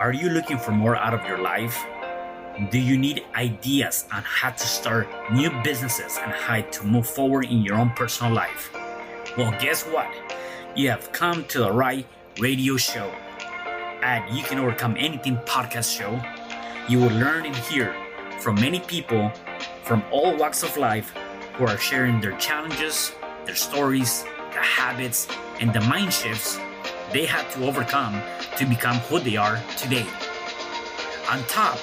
Are you looking for more out of your life? Do you need ideas on how to start new businesses and how to move forward in your own personal life? Well, guess what? You have come to the right radio show. At You Can Overcome Anything podcast show, you will learn and hear from many people from all walks of life who are sharing their challenges, their stories, the habits, and the mind shifts they had to overcome to become who they are today. On top,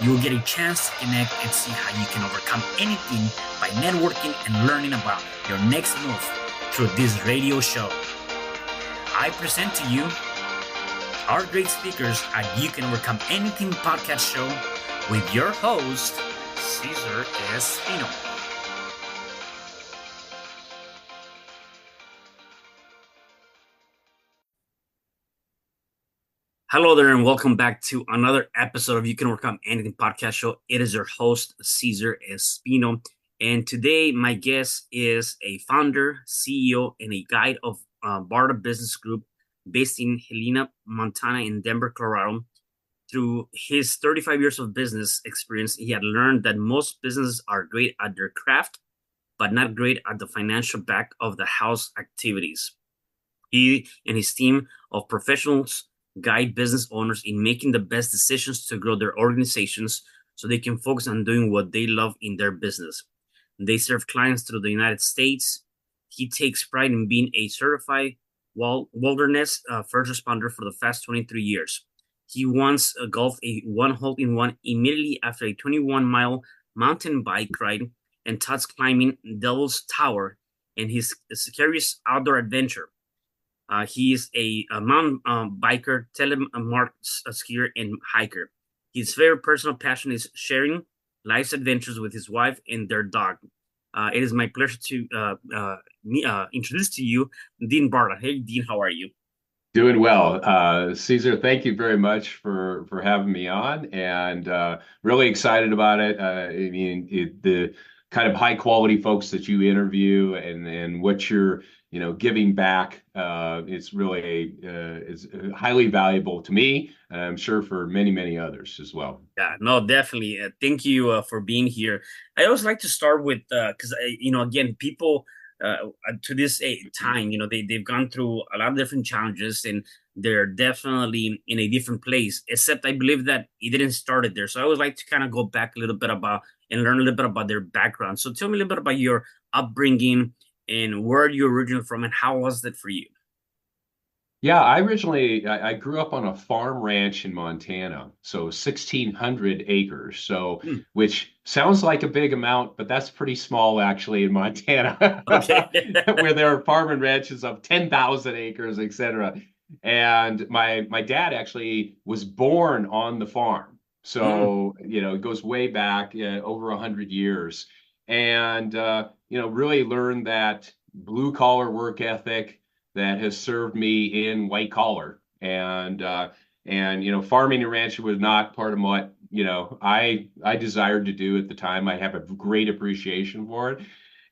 you will get a chance to connect and see how you can overcome anything by networking and learning about your next move through this radio show. I present to you our great speakers at You Can Overcome Anything podcast show with your host, Cesar Espino. Hello there, and welcome back to another episode of You Can Overcome Anything podcast show. It is your host, Cesar Espino. And today, my guest is a founder, CEO, and a guide of Barta Business Group based in Helena, Montana, in Denver, Colorado. Through his 35 years of business experience, he had learned that most businesses are great at their craft, but not great at the financial back of the house activities. He and his team of professionals guide business owners in making the best decisions to grow their organizations so they can focus on doing what they love in their business. They serve clients through the United States. He takes pride in being a certified wilderness first responder for the past 23 years. He once golfed a one-hole-in-one immediately after a 21-mile mountain bike ride and touts climbing Devil's Tower in his scariest outdoor adventure. He is a mountain biker, telemark skier, and hiker. His favorite personal passion is sharing life's adventures with his wife and their dog. It is my pleasure to introduce to you Dean Barta. Hey, Dean, how are you? Doing well. Caesar, thank you very much for having me on, and really excited about it. The kind of high quality folks that you interview and what you're giving back, it's really is highly valuable to me, and I'm sure for many others as well. Yeah, no, definitely. Thank you for being here. I always like to start with because again, people to this time, they've gone through a lot of different challenges, and they're definitely in a different place. Except I believe that it didn't start it there. So I always like to kind of go back a little bit about and learn a little bit about their background. So tell me a little bit about your upbringing and where you originally from, and how was it for you? Yeah, I grew up on a farm ranch in Montana, so 1,600 acres. So Hmm. which sounds like a big amount, but that's pretty small actually in Montana, Okay. where there are farm and ranches of 10,000 acres, etc. And my dad actually was born on the farm, Hmm. so it goes way back, over 100 years, and really learned that blue collar work ethic that has served me in white collar. And farming and ranching was not part of what I desired to do at the time. I have a great appreciation for it,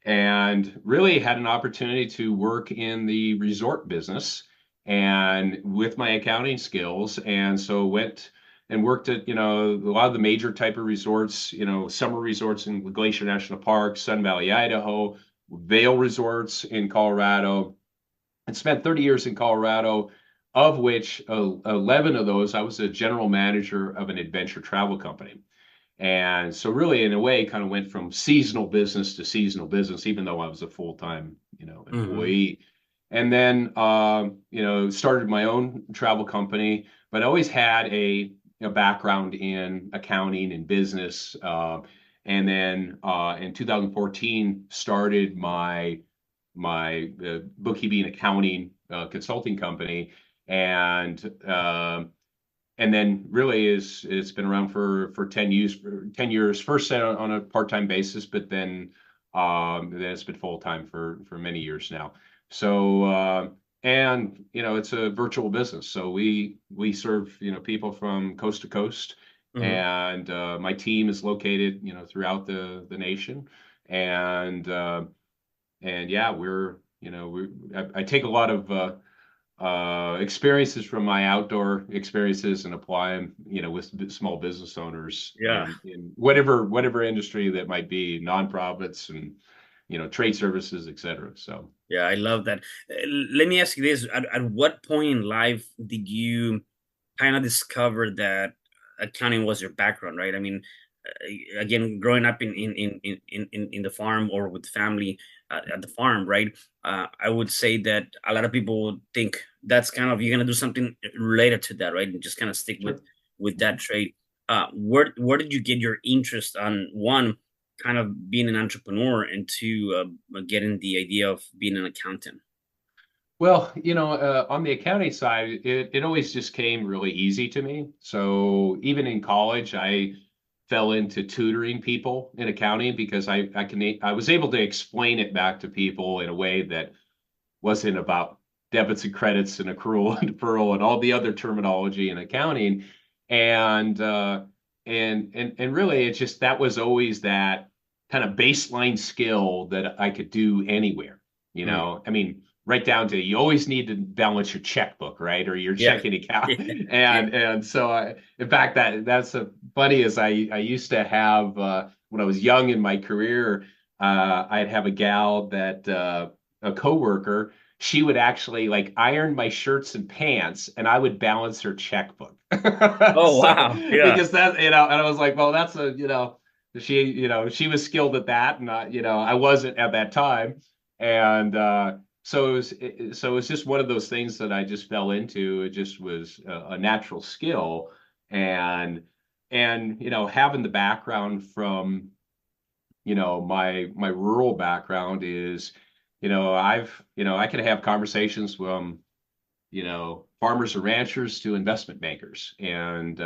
and really had an opportunity to work in the resort business and with my accounting skills. And so went and worked at a lot of the major type of resorts, summer resorts in Glacier National Park, Sun Valley, Idaho, Vail Resorts in Colorado, and spent 30 years in Colorado, of which 11 of those I was a general manager of an adventure travel company. And so really, in a way, kind of went from seasonal business to seasonal business, even though I was a full-time, Hmm. employee. And then, started my own travel company, but always had a background in accounting and business. And then in 2014, started my bookkeeping accounting consulting company, and then really it's been around for 10 years. First on a part-time basis, but then it's been full-time for many years now. So and it's a virtual business, so we serve people from coast to coast, Hmm. and my team is located throughout the nation, and yeah, I take a lot of experiences from my outdoor experiences and apply them, with small business owners Yeah. in whatever industry that might be, nonprofits and trade services, et cetera. So Yeah, I love that. Let me ask you this: at what point in life did you kind of discover that accounting was your background, right? I mean, again, growing up in the farm or with family at the farm, right? I would say that a lot of people would think that's kind of you're gonna do something related to that, right? And just kind of stick sure. with that Mhm. trade. Where did you get your interest on one? Kind of being an entrepreneur and two getting the idea of being an accountant. Well, on the accounting side, it always just came really easy to me. So even in college, I fell into tutoring people in accounting because I was able to explain it back to people in a way that wasn't about debits and credits and accrual and deferral and all the other terminology in accounting. And and really it's just that was always that kind of baseline skill that I could do anywhere. Mm, I mean, right down to you always need to balance your checkbook, right? Or your yeah. checking account. Yeah. And so in fact that's a funny as I used to have when I was young in my career, I'd have a gal that a coworker, she would actually like iron my shirts and pants and I would balance her checkbook. Oh So wow. Yeah. because that, and I was like, well, that's she was skilled at that and I wasn't at that time. And so it was just one of those things that I just fell into. It just was a natural skill. And having the background from my rural background is, I could have conversations from, farmers or ranchers to investment bankers. And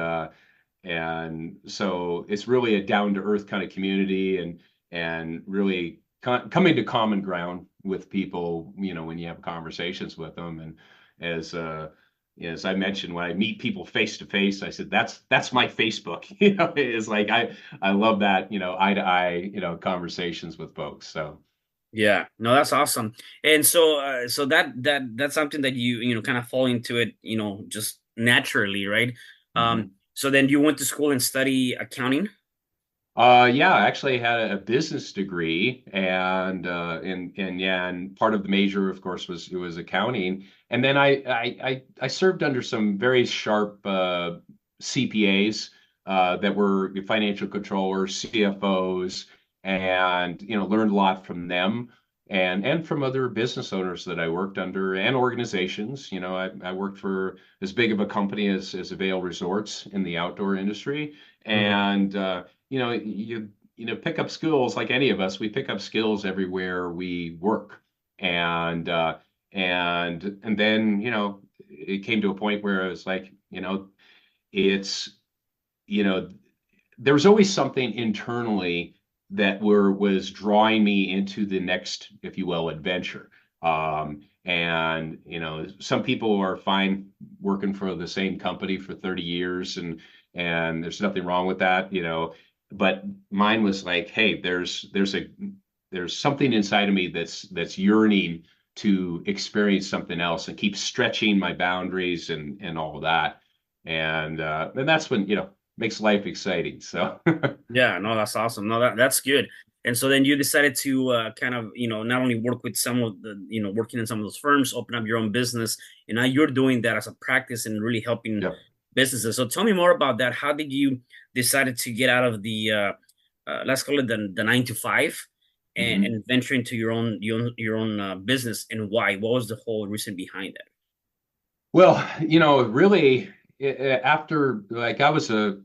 so it's really a down to earth kind of community and really coming to common ground with people, when you have conversations with them. And as as I mentioned, when I meet people face to face, I said that's my Facebook. It's like I love that, eye to eye, conversations with folks. So Yeah. No, that's awesome. And so that's something that you kind of fall into it, just naturally, right? mhm. So then you went to school and study accounting? Yeah, I actually had a business degree, and yeah, and part of the major, of course, was accounting. And then I served under some very sharp CPAs that were financial controllers, CFOs, and learned a lot from them, and from other business owners that I worked under and organizations. I worked for as big of a company as Avail Resorts in the outdoor industry, Mhm. and pick up skills like any of us. We pick up skills everywhere we work, and and then it came to a point where I was like, it's you know there was always something internally that was drawing me into the next, if you will, adventure. And some people are fine working for the same company for 30 years, and there's nothing wrong with that, but mine was like, hey, there's something inside of me that's yearning to experience something else and keep stretching my boundaries and all of that. And that's when, makes life exciting. So Yeah, no, that's awesome. No, that's good. And so then you decided to kind of, not only work with some of the, working in some of those firms, open up your own business, and now you're doing that as a practice and really helping yeah. businesses. So tell me more about that. How did you decided to get out of the, let's call it the 9 to 5, Mhm. and venture into your own business, and why? What was the whole reason behind that? Well, really, after like I was a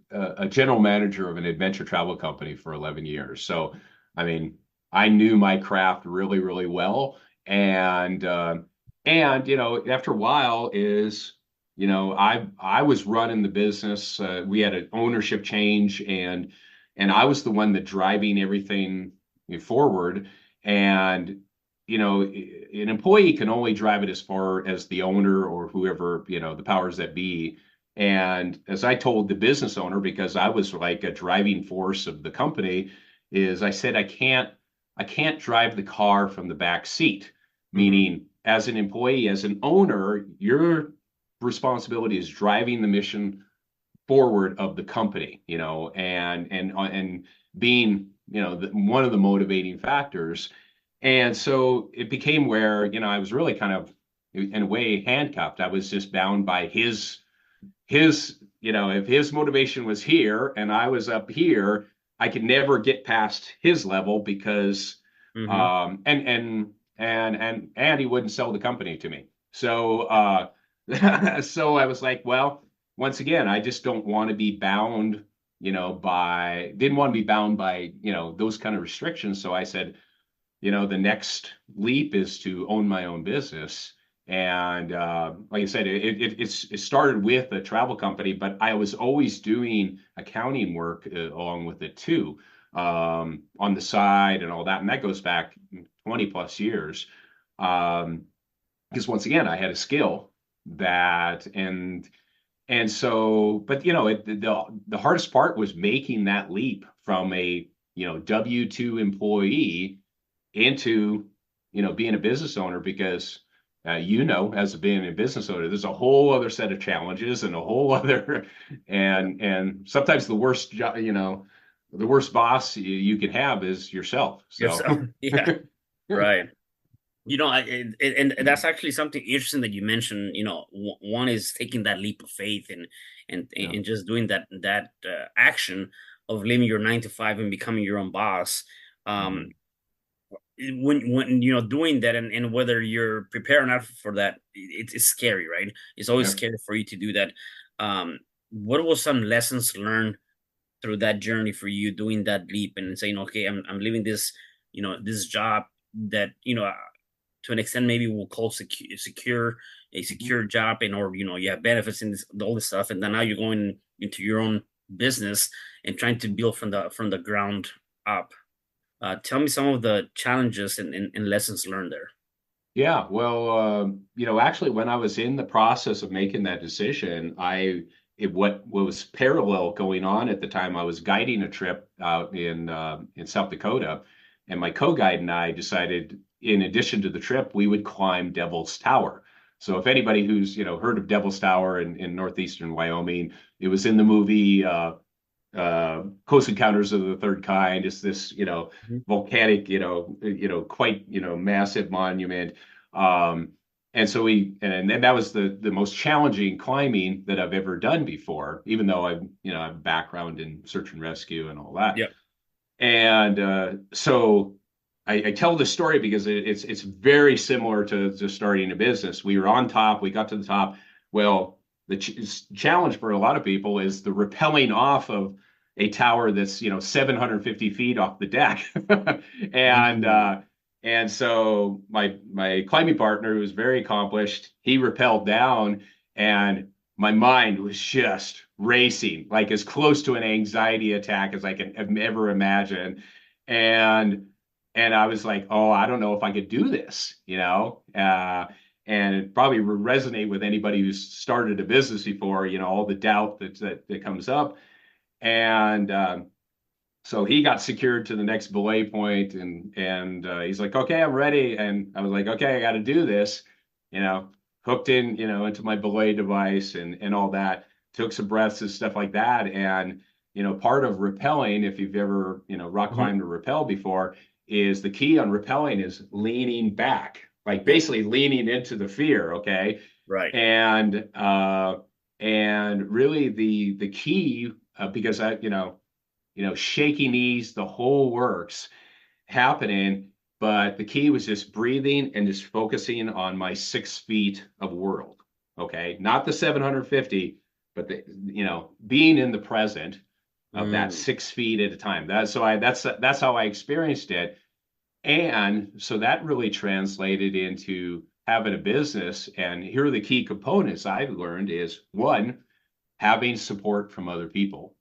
general manager of an adventure travel company for 11 years. So, I mean, I knew my craft really, really well. And after a while I was running the business. We had an ownership change, and I was the one that driving everything forward. And an employee can only drive it as far as the owner or whoever, the powers that be. And as I told the business owner, because I was like a driving force of the company, is I said I can't drive the car from the back seat, Hmm. meaning as an employee, as an owner, your responsibility is driving the mission forward of the company, and being, one of the motivating factors. And so it became where, I was really kind of, in a way, handcuffed. I was just bound by if his motivation was here and I was up here, I could never get past his level because Mm-hmm. and he wouldn't sell the company to me. So so I was like, well, once again, I just don't want to be bound, didn't want to be bound by, those kind of restrictions. So I said, the next leap is to own my own business. And like I said, it started with a travel company, but I was always doing accounting work along with it too, on the side and all that. And that goes back 20 plus years. Because once again, I had a skill that, and so, but the hardest part was making that leap from a, W-2 employee into, being a business owner, because as being a business owner, there's a whole other set of challenges and a whole other, and sometimes the worst boss you can have is yourself. So Yourself. Yeah. Right. And that's actually something interesting that you mentioned. One is taking that leap of faith yeah. and just doing that action of leaving your 9 to 5 and becoming your own boss. Um, Mhm. when doing that, and whether you're prepared or not for that, it's scary, right? It's always Yep. scary for you to do that. What was some lessons learned through that journey for you, doing that leap and saying, okay, I'm leaving this, this job that, to an extent maybe we'll call a Mhm. secure job, and or you have benefits in this, all this stuff, and then now you're going into your own business and trying to build from the ground up. Tell me some of the challenges and lessons learned there. Yeah, well, actually, when I was in the process of making that decision, what was parallel going on at the time, I was guiding a trip out in South Dakota, and my co-guide and I decided, in addition to the trip, we would climb Devil's Tower. So, if anybody who's heard of Devil's Tower in northeastern Wyoming, it was in the movie Close Encounters of the Third Kind. It's this, Mhm. volcanic, quite, massive monument. Um, and so and then that was the most challenging climbing that I've ever done before, even though I have a background in search and rescue and all that. Yep. And so I tell this story because it's very similar to starting a business. We were on top, we got to the top. Well, the challenge for a lot of people is the rappelling off of a tower that's 750 feet off the deck. and Mm. uh, and so my climbing partner, who was very accomplished, he rappelled down, and my mind was just racing, like as close to an anxiety attack as I can ever imagine. And I was like, oh, I don't know if I could do this, and it probably would resonate with anybody who's started a business before, all the doubt that comes up. And so he got secured to the next belay point, and he's like, okay, I'm ready. And I was like, okay, I got to do this, you know, hooked in, into my belay device and all that. Took some breaths and stuff like that. And part of rappelling, if you've ever rock Mhm. climbed or rappel before, is the key on rappelling is leaning back, like Yep. basically leaning into the fear. Okay, Right. and really the key, because I shaky knees, the whole works happening. But the key was just breathing and just focusing on my 6 feet of world. Okay. Not the 750, but being in the present of that Mm. 6 feet at a time. That's how I experienced it. And so that really translated into having a business. And here are the key components I've learned is one, having support from other people,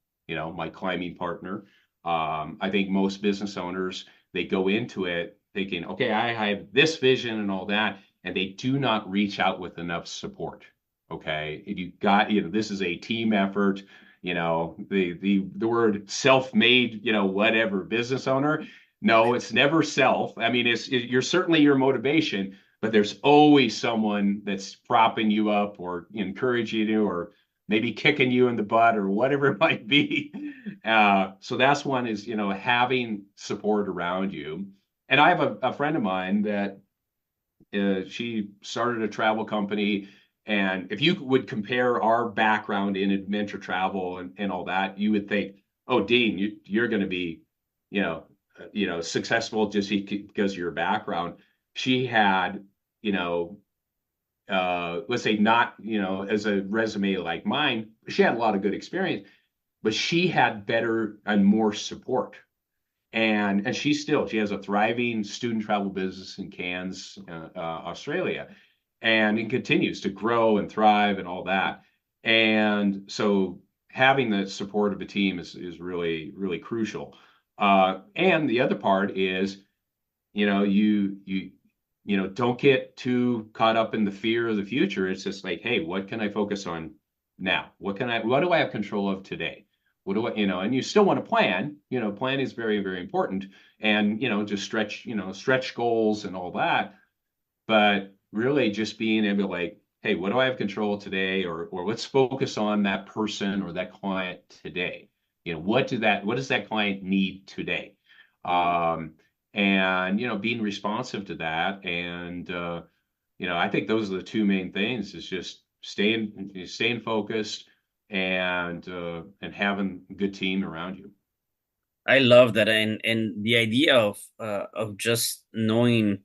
my climbing partner. I think most business owners, they go into it thinking, okay, I have this vision and all that, and they do not reach out with enough support. Okay. You got, this is a team effort, the word self-made, whatever business owner. No, it's never self. I mean, you're certainly your motivation, but there's always someone that's propping you up or encouraging you or maybe kicking you in the butt or whatever it might be. So that's one is, having support around you. And I have a friend of mine that she started a travel company. And if you would compare our background in adventure travel and all that, you would think, oh, Dean, you're going to be, you know, successful just because of your background. She had, you know, let's say not, as a resume like mine, she had a lot of good experience, but she had better and more support. And she has a thriving student travel business in Cairns, Australia, and it continues to grow and thrive and all that. And so having the support of a team is really, really crucial. And the other part is, don't get too caught up in the fear of the future. It's just like, hey, what can I focus on now? What do I have control of today? What do I, and you still want to plan, plan is very, very important, and, just stretch goals and all that. But really just being able to, like, hey, what do I have control today? Or let's focus on that person or that client today. What does that client need today? And being responsive to that. And I think those are the two main things, is just staying focused and having a good team around you. I love that, and the idea of just knowing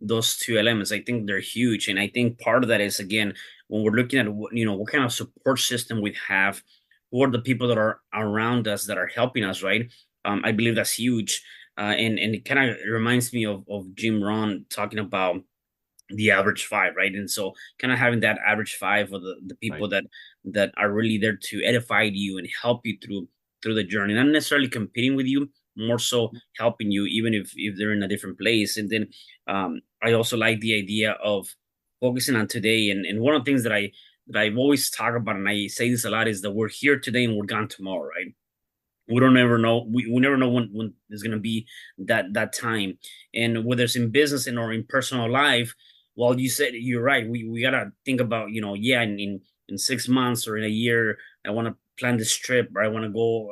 those two elements, I think they're huge, and I think part of that is, again, when we're looking at what kind of support system we have, who are the people that are around us that are helping us, right? I believe that's huge, and it kind of reminds me of Jim Rohn talking about the average five, right? And so kind of having that average five, or the people Right. that are really there to edify you and help you through the journey, not necessarily competing with you, more so helping you, even if they're in a different place. And then I also like the idea of focusing on today. And one of the things that I've always talked about, and I say this a lot, is that we're here today and we're gone tomorrow, right? We don't ever know. We never know when there's gonna be that time. And whether it's in business and or in personal life, well, you said you're right. We gotta think about, yeah, in 6 months or in a year, I want to plan this trip, or I want to go,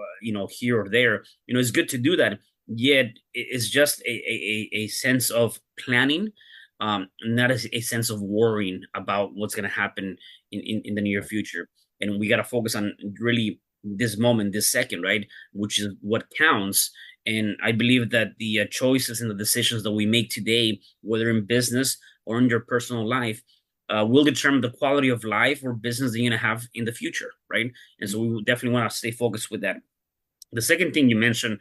here or there. It's good to do that. Yet it's just a sense of planning, not a sense of worrying about what's gonna happen in the near future. And we gotta focus on really this moment, this second, right? Which is what counts. And I believe that the choices and the decisions that we make today, whether in business or in your personal life, will determine the quality of life or business that you're going to have in the future, right? And so we definitely want to stay focused with that. The second thing you mentioned,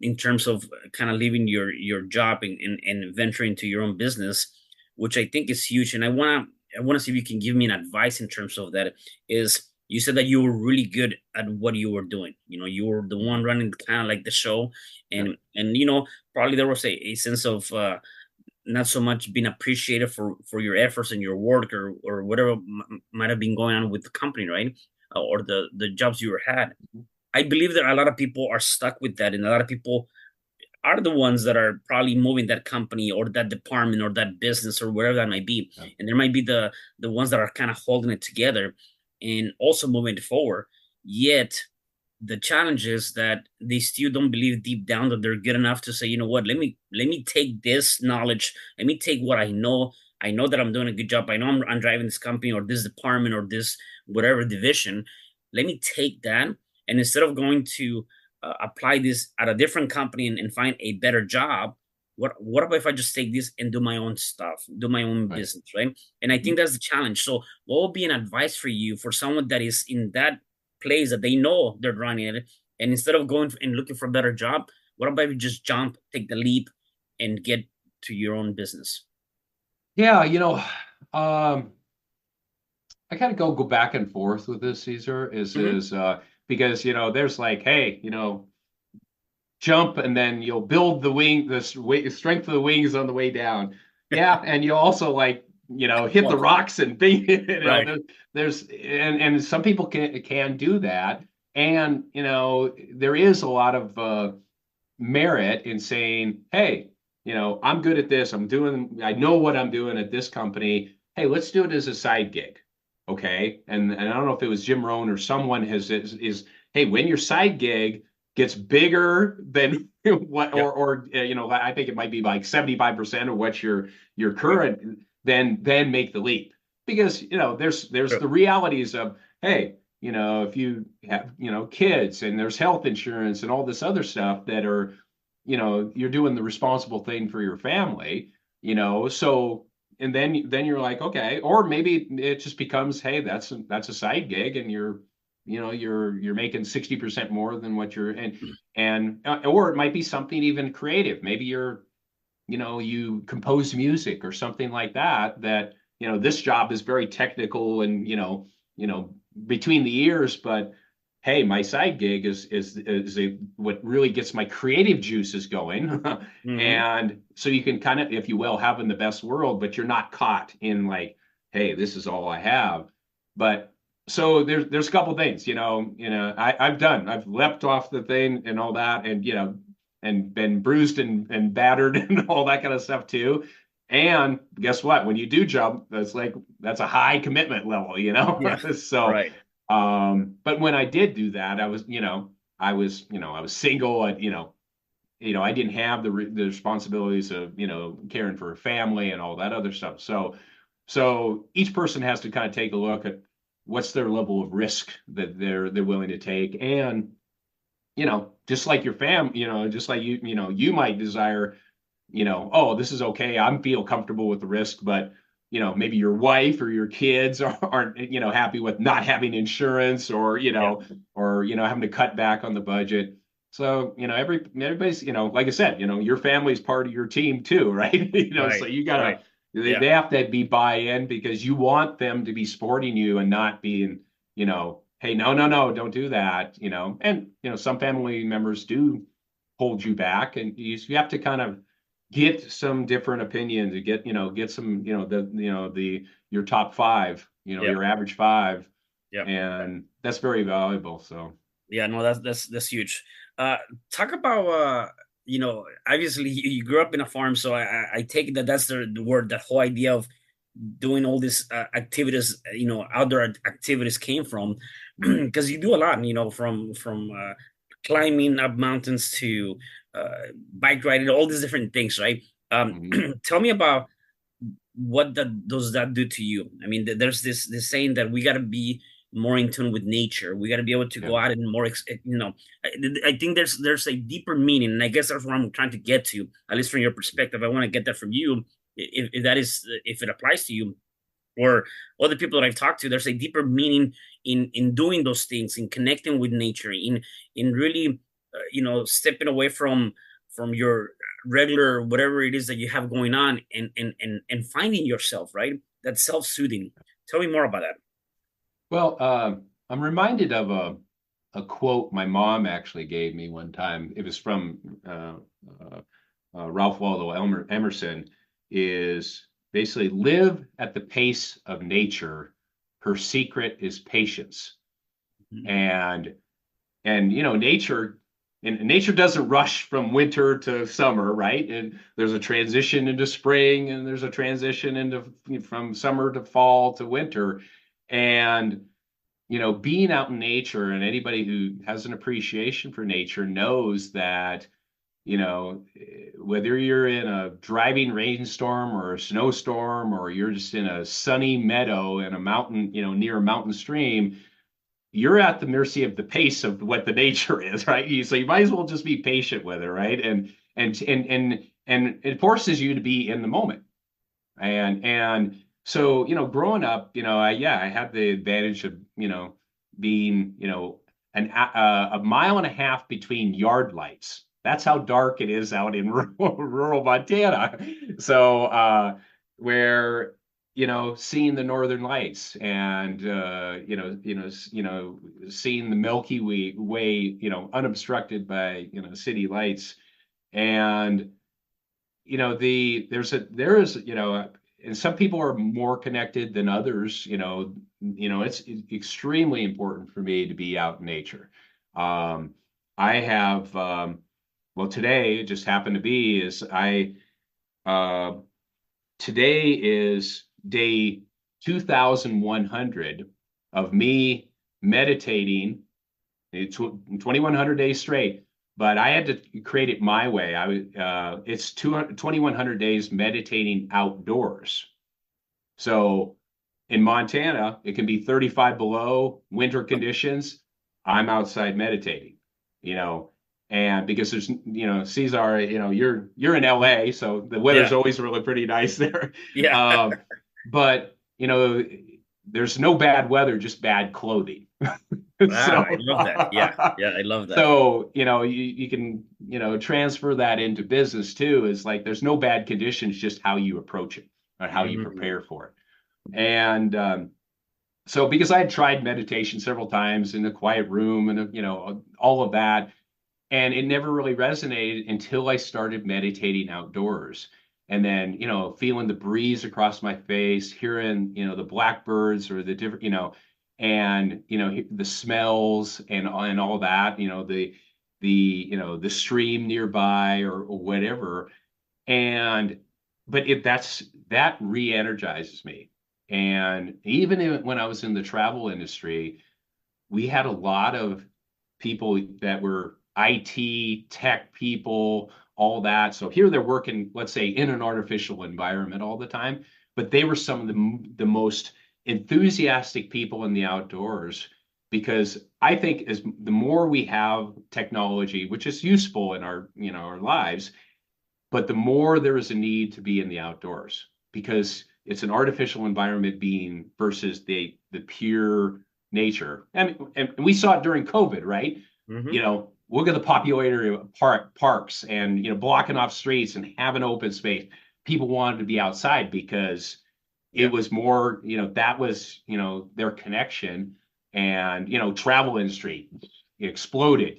in terms of kind of leaving your job and venturing into your own business, which I think is huge. And I want to see if you can give me an advice in terms of that. Is you said that you were really good at what you were doing. You were the one running kind of like the show, Yeah. and probably there was a sense of not so much being appreciated for your efforts and your work, or whatever might have been going on with the company, right? Or the jobs you were had. I believe that a lot of people are stuck with that, and a lot of people are the ones that are probably moving that company or that department or that business or wherever that might be. Yeah. And there might be the ones that are kind of holding it together and also moving it forward. Yet the challenge is that they still don't believe deep down that they're good enough to say, you know what, let me take this knowledge, let me take what I know. I know that I'm doing a good job. I know I'm driving this company or this department or this whatever division. Let me take that, and instead of going to apply this at a different company and find a better job, what about if I just take this and do my own stuff, do my own Right. business, right? And I think that's the challenge. So what would be an advice for you for someone that is in that place that they know they're running it, and instead of going and looking for a better job, what about if you just jump, take the leap, and get to your own business? Yeah, I kind of go back and forth with this, Caesar, Mm-hmm. because there's like, hey, jump and then you'll build the strength of the wings on the way down. Yeah, and you'll also, like, hit the Well, rocks and think, right. there's and some people can do that. And there is a lot of merit in saying, hey, I'm good at this. I know what I'm doing at this company. Hey, let's do it as a side gig. Okay. And I don't know if it was Jim Rohn or someone hey, when your side gig gets bigger than what, Yep. I think it might be like 75% of what your Right. current, then make the leap. Because, there's Sure. the realities of, hey, if you have, kids and there's health insurance and all this other stuff that are, you're doing the responsible thing for your family, so and then you're like, okay, or maybe it just becomes, hey, that's a side gig and you're making 60% more than what you're and or it might be something even creative. Maybe you compose music or something like that, this job is very technical and between the ears, but hey, my side gig is what really gets my creative juices going. Hmm. And so you can kind of, if you will, have in the best world, but you're not caught in like, hey, this is all I have. But so there's a couple things, I've leapt off the thing and all that, and and been bruised and battered and all that kind of stuff too. And guess what? When you do jump, that's a high commitment level, Yeah. So, Right. but when I did do that, I was single. I didn't have the responsibilities of caring for a family and all that other stuff. So each person has to kind of take a look at what's their level of risk that they're willing to take, and just like your just like you might desire, oh, this is okay. I feel comfortable with the risk, but maybe your wife or your kids aren't, happy with not having insurance, or, Yeah. having to cut back on the budget. So, everybody's, like I said, your family's part of your team too, right? So Right. you Right. gotta, Yeah. they have to be buy-in because you want them to be supporting you and not being, hey, no, no, no, don't do that, and, some family members do hold you back, and you have to kind of get some different opinions to get some, your top five, Yep. your average five, Yep. and that's very valuable. So Yeah, no, that's huge. Uh, Talk about obviously you grew up in a farm, so I take it that that's the word, that whole idea of doing all these activities, outdoor activities came from, because you do a lot, from climbing up mountains to bike riding, all these different things, right? mhm. Tell me about what that does that do to you? I mean, there's this saying that we got to be more in tune with nature. We got to be able to Yeah. go out and more, I, I think there's a deeper meaning, and I guess that's what I'm trying to get to. At least from your perspective, I want to get that from you. If that is, if it applies to you or other people that I've talked to, there's a deeper meaning in doing those things, in connecting with nature, in really, stepping away from your regular whatever it is that you have going on, and finding yourself, right? That self-soothing. Tell me more about that. Well, I'm reminded of a quote my mom actually gave me one time. It was from uh, Ralph Waldo Emerson. Is basically live at the pace of nature. Her secret is patience. Mhm. And nature doesn't rush from winter to summer, right? And there's a transition into spring, and there's a transition into from summer to fall to winter. And being out in nature, and anybody who has an appreciation for nature knows that, whether you're in a driving rainstorm or a snowstorm, or you're just in a sunny meadow in a mountain, near a mountain stream, you're at the mercy of the pace of what the nature is, right? So you might as well just be patient with it, right? And it forces you to be in the moment. And so, growing up, I had the advantage of, being, a mile and a half between yard lights. That's how dark it is out in rural Montana. So, where, seeing the northern lights, and seeing the Milky Way, unobstructed by, city lights. And there is, and some people are more connected than others. It's extremely important for me to be out in nature. I have, well, today it just happened to be is Uh, Today is day 2100 of me meditating. It's 2100 days straight, but I had to create it my way. It's 2100 days meditating outdoors. So in Montana, it can be 35 below winter conditions. I'm outside meditating, you know, and because there's, Cesar, you're in LA, so the weather's Yeah. always really pretty nice there. Yeah. Um, but there's no bad weather, just bad clothing. Ah, I So, love that. Yeah. Yeah. I love that. so you can transfer that into business too. Is like there's no bad conditions, just how you approach it or how you Mhm. prepare for it. And so because I had tried meditation several times in a quiet room and all of that, and it never really resonated until I started meditating outdoors. And then, feeling the breeze across my face, hearing, the blackbirds or the different, and the smells and all that, the stream nearby or whatever. And but if that re-energizes me. And even when I was in the travel industry, we had a lot of people that were IT tech people, all that. So here they're working, let's say, in an artificial environment all the time, but they were some of the most enthusiastic people in the outdoors because I think as the more we have technology, which is useful in our lives, but the more there is a need to be in the outdoors because it's an artificial environment being versus the pure nature. And we saw it during COVID, right? Mhm. Look at the popularity of parks and blocking off streets and having open space. People wanted to be outside because it Yeah. was more, that was, their connection. And travel industry exploded,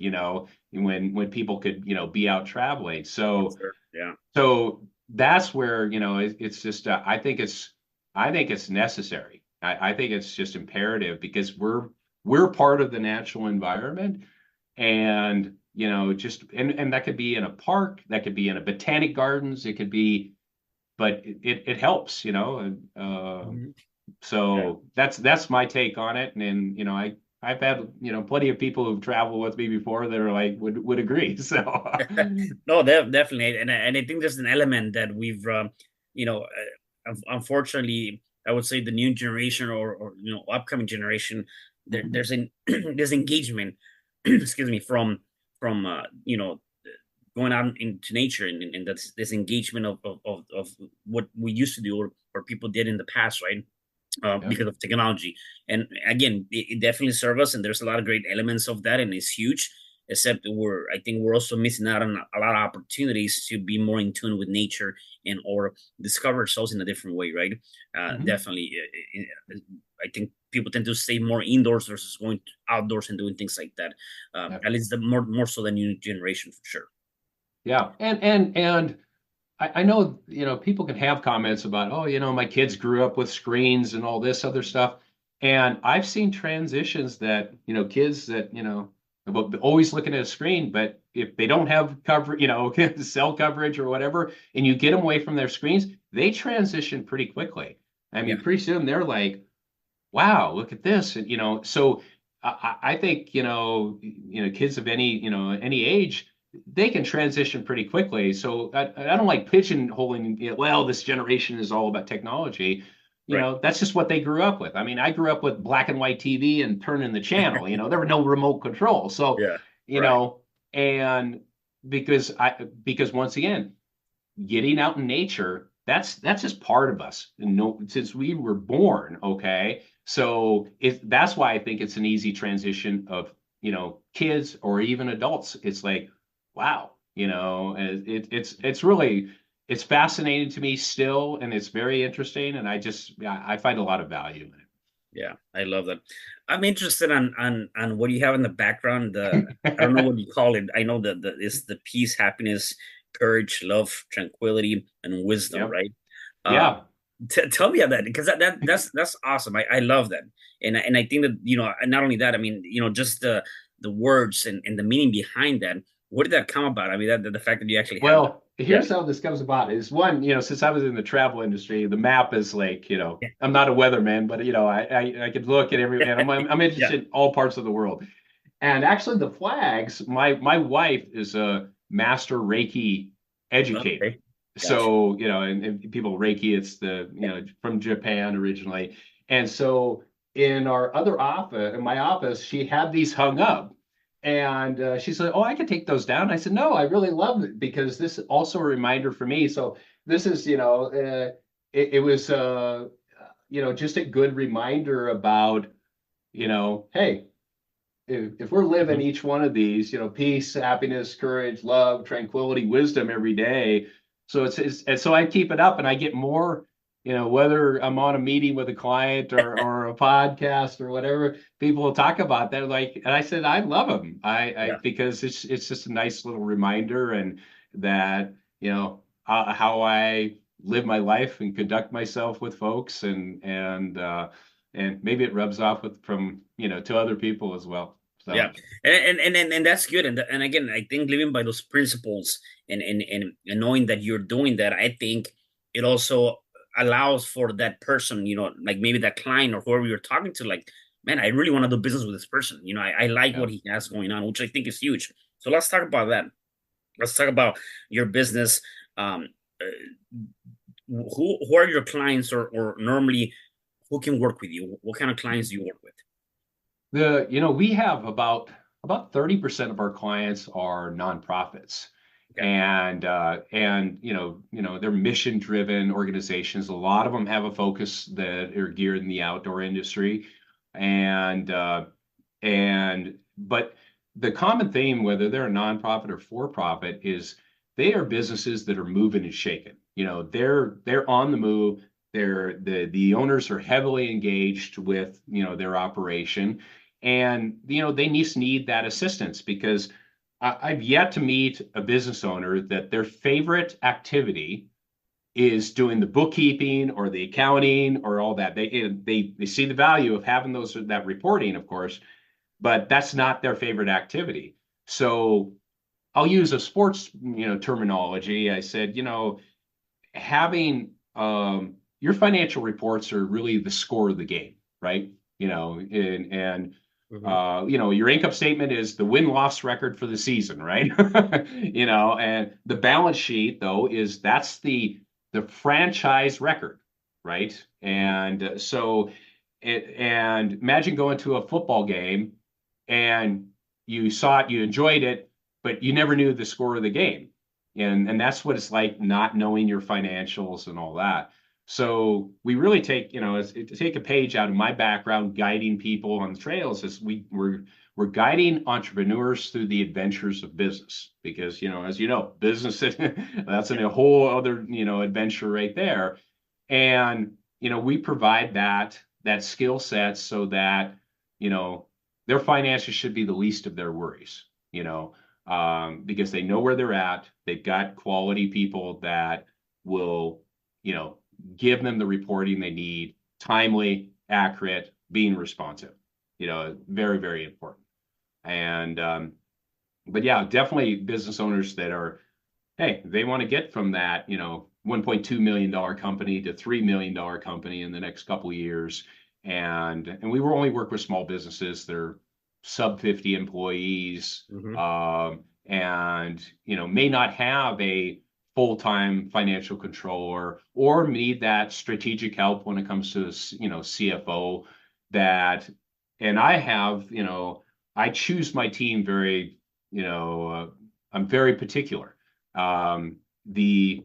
when people could, be out traveling. For So sure. Yeah. so that's where, it's just, I think it's necessary. I think it's just imperative because we're part of the natural environment. And, and that could be in a park, that could be in a botanic gardens, it could be, but it helps, and, Mhm. Yeah. so that's my take on it. And I've had, plenty of people who've traveled with me before that are like, would agree. So, No, definitely, and I think there's an element that we've, unfortunately, I would say the new generation or upcoming generation, there's an there's engagement, excuse me, from going out into nature and that's this engagement of what we used to do or people did in the past, right? yeah. Because of technology. And again, it definitely serves us, and there's a lot of great elements of that, and it's huge. Except I think we're also missing out on a lot of opportunities to be more in tune with nature and or discover ourselves in a different way, right? Mhm. Definitely, I think people tend to stay more indoors versus going outdoors and doing things like that. Yeah. At least the more so the new generation for sure. Yeah. And I know, people can have comments about, oh, my kids grew up with screens and all this other stuff. And I've seen transitions that, kids that, about always looking at a screen, but if they don't have coverage, cell coverage or whatever, and you get them away from their screens, they transition pretty quickly. I Yeah. mean, pretty soon they're like, wow, look at this. And, so I think, kids of any age, they can transition pretty quickly. So I don't like pigeonholing, well, this generation is all about technology. Right. That's just what they grew up with. I mean, I grew up with black and white TV and turning the channel, there were no remote control. So, Yeah. you Right. know, and because once again, getting out in nature, that's just part of us. And no, since we were born, okay. So that's why I think it's an easy transition of kids or even adults. It's like, wow, it's really it's fascinating to me still, and it's very interesting, and I find a lot of value in Yeah, I love that. I'm interested on what you have in the background. I don't know it. what you call it. I know that it's the peace, happiness, courage, love, tranquility, and wisdom, Yep. right? Uh, Yeah. tell me about that because that's awesome. I love that, and I think that and not only that. I mean, just the words and the meaning behind that. Where did that come about? I mean, that the fact that you actually have Well, that. Yeah. here's how this comes about is one, since I was in the travel industry, the map is like, Yeah. I'm not a weatherman, but I could look at every, and I'm Yeah. interested in all parts of the world. And actually the flags, my wife is a master Reiki educator. Okay. Gotcha. So, and people Reiki, it's from Japan originally. And so in our other office, in my office, she had these hung up. And she said, "Oh, I can take those down." I said, "No, I really love it because this is also a reminder for me." So this is, it was, just a good reminder about, hey, if we're living Mhm. each one of these, peace, happiness, courage, love, tranquility, wisdom every day. So and so I keep it up and I get more, whether I'm on a meeting with a client or a podcast or whatever, people will talk about that. Like, and I said, I love them. Yeah. Because it's just a nice little reminder and that, how I live my life and conduct myself with folks and maybe it rubs off from, to other people as well. Yeah, So and that's good. And again, I think living by those principles and knowing that you're doing that, I think it also allows for that person, like maybe that client or whoever you're talking to, like, man, I really want to do business with this person. I like yeah. what he has going on, which I think is huge. So let's talk about that. Let's talk about your business. Uh, who are your clients, or normally who can work with you? What kind of clients do you work with? We have about 30% of our clients are nonprofits. Okay. And they're mission driven organizations. A lot of them have a focus that are geared in the outdoor industry. And but the common theme, whether they're a nonprofit or for profit, is they are businesses that are moving and shaking. They're on the move. The owners are heavily engaged with their operation, and they need that assistance because I've yet to meet a business owner that their favorite activity is doing the bookkeeping or the accounting or all that. They see the value of having that reporting, of course, but that's not their favorite activity. So I'll use a sports, terminology. I said, having your financial reports are really the score of the game, right? Mhm. Your income statement is the win-loss record for the season, right? And the balance sheet though that's the franchise record, right? And imagine going to a football game and you saw it, you enjoyed it, but you never knew the score of the game. And that's what it's like not knowing your financials and all that. So we really take a page out of my background guiding people on the trails is we're guiding entrepreneurs through the adventures of business because as business that's a whole other adventure right there. And we provide that skill set so that you know their finances should be the least of their worries. Because they know where they're at. They've got quality people that will, you know, give them the reporting they need, timely, accurate, being responsive. Very, very important. And but yeah, definitely business owners that are, hey, they want to get from that, $1.2 million company to $3 million company in the next couple of years. And we will only work with small businesses that are sub 50 employees, Mhm. and may not have a full-time financial controller or need that strategic help when it comes to CFO that and I have I choose my team very I'm very particular. um, the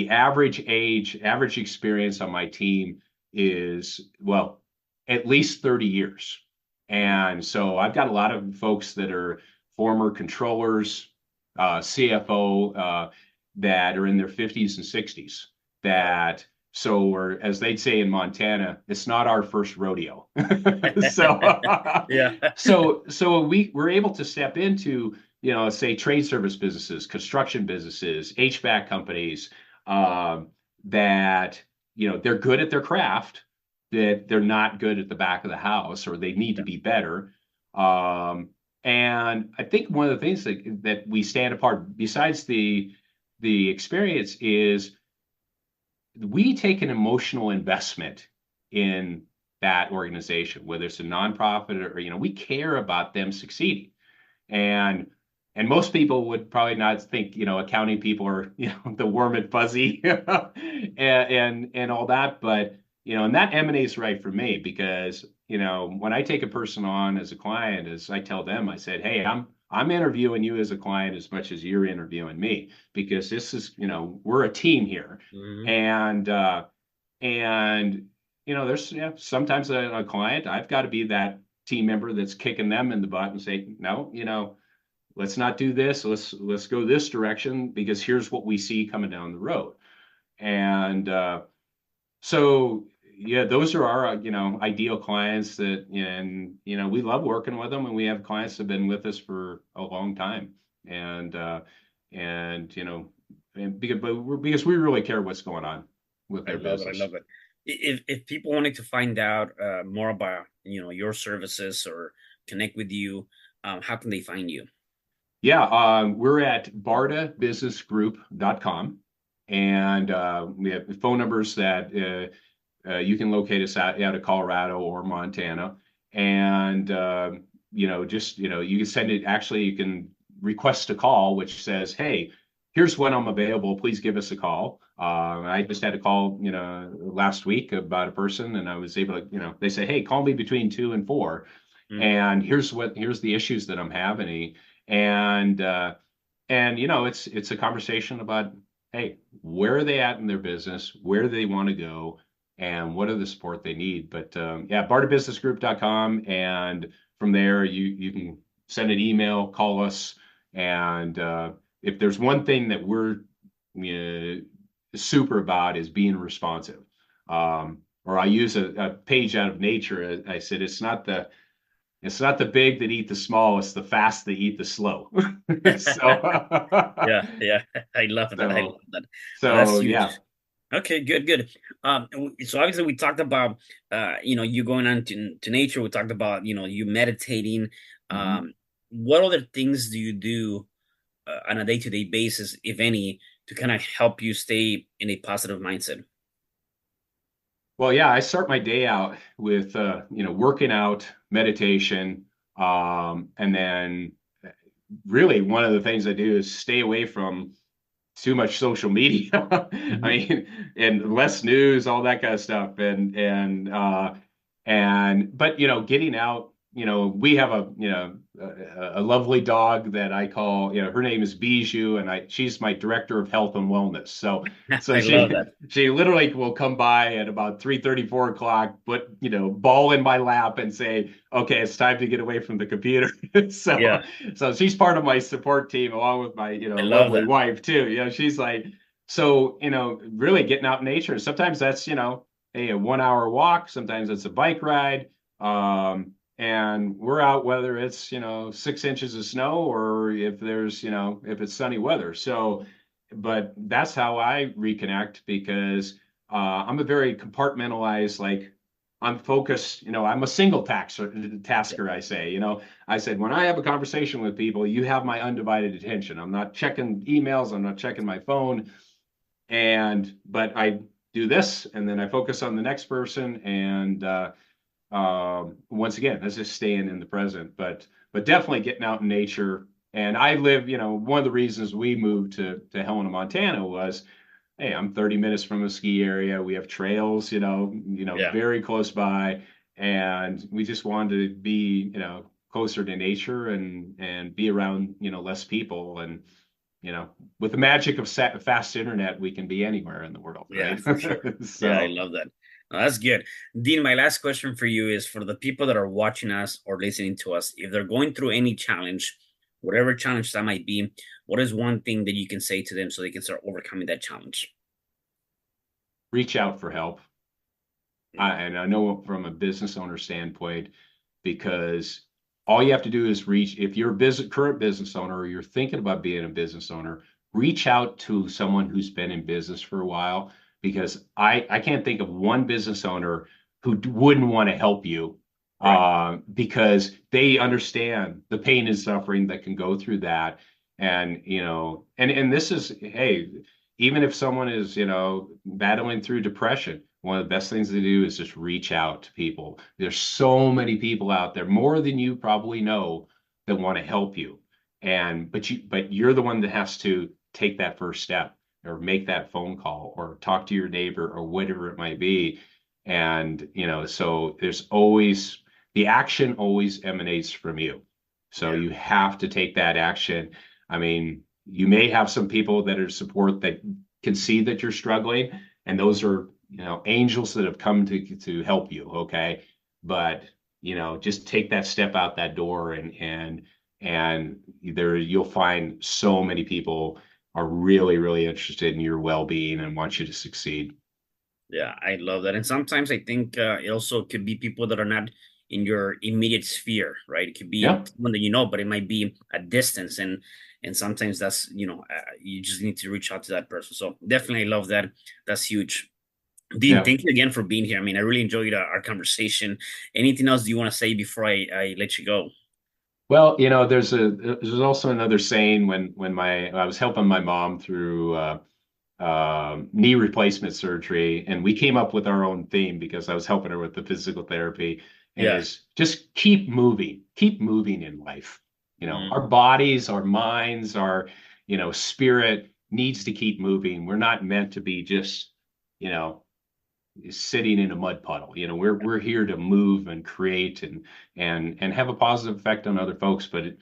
average experience on my team is, well, at least 30 years. And so I've got a lot of folks that are former controllers, CFO, that are in their 50s and 60s. Got That so we're, as they'd say in Montana, it's not our first rodeo. So Yeah. so we're able to step into say trade service businesses, construction businesses, HVAC companies, that they're good at their craft, that they're not good at the back of the house, or they need to be better. Um, and I think one of the things that we stand apart, besides the experience is we take an emotional investment in that organization, whether it's a nonprofit or, we care about them succeeding. And and most people would probably not think, accounting people are, the warm and fuzzy and all that. But, and that emanates right from me because, when I take a person on as a client, as I tell them, I said, hey, I'm interviewing you as a client as much as you're interviewing me because this is, we're a team here. Hmm. And there's sometimes a client, I've got to be that team member that's kicking them in the butt and say, no, let's not do this. Let's go this direction because here's what we see coming down the road. And so yeah, those are our ideal clients that, and we love working with them, and we have clients that have been with us for a long time. And and because we really care what's going on with I their love it. I business. love it. If people wanted to find out more about your services or connect with you, how can they find you? Yeah, we're at bartabusinessgroup.com, and we have phone numbers that you can locate us out of Colorado or Montana. And you can send it. Actually, you can request a call, which says, "Hey, here's when I'm available. Please give us a call." I just had a call, last week about a person, and I was able to, they say, "Hey, call me between 2 and 4, Mm. and here's the issues that I'm having." And it's a conversation about, hey, where are they at in their business, where do they want to go, and what are the support they need. But yeah, bartabusinessgroup.com, and from there you can send an email, call us, and if there's one thing that we're super about is being responsive. Or I use a page out of nature. I said it's not the big that eat the small, it's the fast that eat the slow. So, Yeah, yeah. I love that. I so, love that. That's so yeah. huge. Okay, good, good. So obviously we talked about you going on to nature. We talked about you meditating. Mhm. Um, what other things do you do on a day-to-day basis, if any, to kind of help you stay in a positive mindset? Well, yeah, I start my day out with working out, meditation, and then really one of the things I do is stay away from too much social media. I Mhm. mean, and less news, all that kind of stuff. But getting out, we have a lovely dog that I call, her name is Bijou, and she's my director of health and wellness. So I love that. she literally will come by at about 3:30, 4 o'clock, but ball in my lap and say, okay, it's time to get away from the computer. Yeah, So she's part of my support team along with my I love lovely that. wife too. She's like, so really getting out in nature. Sometimes that's a 1 hour walk. Sometimes it's a bike ride. And we're out whether it's 6 inches of snow or if it's sunny weather. So, but that's how I reconnect because I'm a very compartmentalized, like I'm focused, I'm a single Yeah, tasker, I say. I said, when I have a conversation with people, you have my undivided attention. I'm not checking emails, I'm not checking my phone. But I do this and then I focus on the next person. And once again, that's just staying in the present, but definitely getting out in nature. And I live, one of the reasons we moved to Helena, Montana was, hey, I'm 30 minutes from a ski area. We have trails, yeah, very close by, and we just wanted to be, closer to nature and be around, less people. And with the magic of fast internet, we can be anywhere in the world, yeah, right? for sure. Yeah, I So love that. That's good. Dean, my last question for you is for the people that are watching us or listening to us, if they're going through any challenge, whatever challenge that might be, what is one thing that you can say to them so they can start overcoming that challenge? reach out for help. And I know from a business owner standpoint, because all you have to do is reach, if you're a current business owner or you're thinking about being a business owner, reach out to someone who's been in business for a while, because I can't think of one business owner who wouldn't want to help you Right. because they understand the pain and suffering that can go through that. And, and this is, hey, even if someone is, battling through depression, one of the best things to do is just reach out to people. There's so many people out there, more than you probably know, that want to help you. But you're the one that has to take that first step or make that phone call or talk to your neighbor or whatever it might be. And, so there's always the action always emanates from you. So Yeah. you have to take that action. I mean, you may have some people that are support that can see that you're struggling, and those are, angels that have come to help you. Okay. But, just take that step out that door and there you'll find so many people are really, really interested in your well-being and want you to succeed. Yeah, I love that. And sometimes I think it also could be people that are not in your immediate sphere, right? It could be Yeah. someone that you know, but it might be a distance, and sometimes that's you just need to reach out to that person. So definitely, I love that. That's huge. Dean, Yeah. thank you again for being here. I mean, I really enjoyed our conversation. Anything else you want to say before I let you go? Well, there's also another saying when I was helping my mom through knee replacement surgery, and we came up with our own theme because I was helping her with the physical therapy, and Yeah. is just keep moving in life. Our Mm. bodies, our minds, our spirit needs to keep moving. We're not meant to be just you know sitting in a mud puddle. We're here to move and create and have a positive effect on other folks. But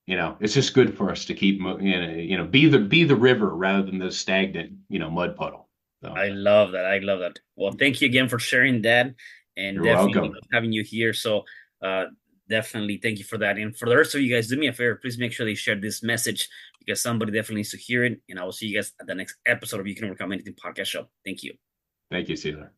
it's just good for us to keep be the river rather than the stagnant mud puddle. So I love that. I love that. Well, thank you again for sharing that, and you're definitely welcome. love having you here. So, uh, definitely thank you for that. And for the rest of you guys, do me a favor, please make sure they share this message because somebody definitely needs to hear it. And I will see you guys at the next episode of You Can Overcome Anything podcast show. Thank you. Thank you, Caesar.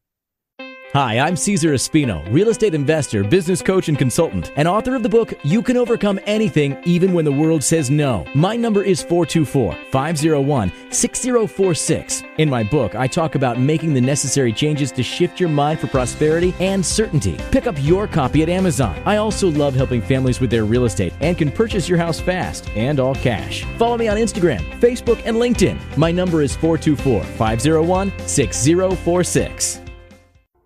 Hi, I'm Cesar Espino, real estate investor, business coach, and consultant, and author of the book, You Can Overcome Anything, Even When the World Says No. My number is 424-501-6046. In my book, I talk about making the necessary changes to shift your mind for prosperity and certainty. Pick up your copy at Amazon. I also love helping families with their real estate and can purchase your house fast and all cash. Follow me on Instagram, Facebook, and LinkedIn. My number is 424-501-6046.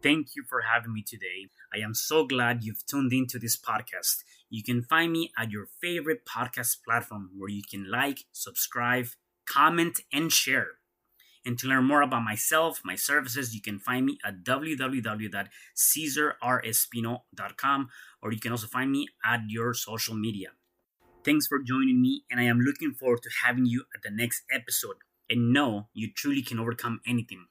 Thank you for having me today. I am so glad you've tuned into this podcast. You can find me at your favorite podcast platform where you can like, subscribe, comment, and share. And to learn more about myself, my services, you can find me at www.cesarrespino.com, or you can also find me at your social media. Thanks for joining me, and I am looking forward to having you at the next episode. And know you truly can overcome anything.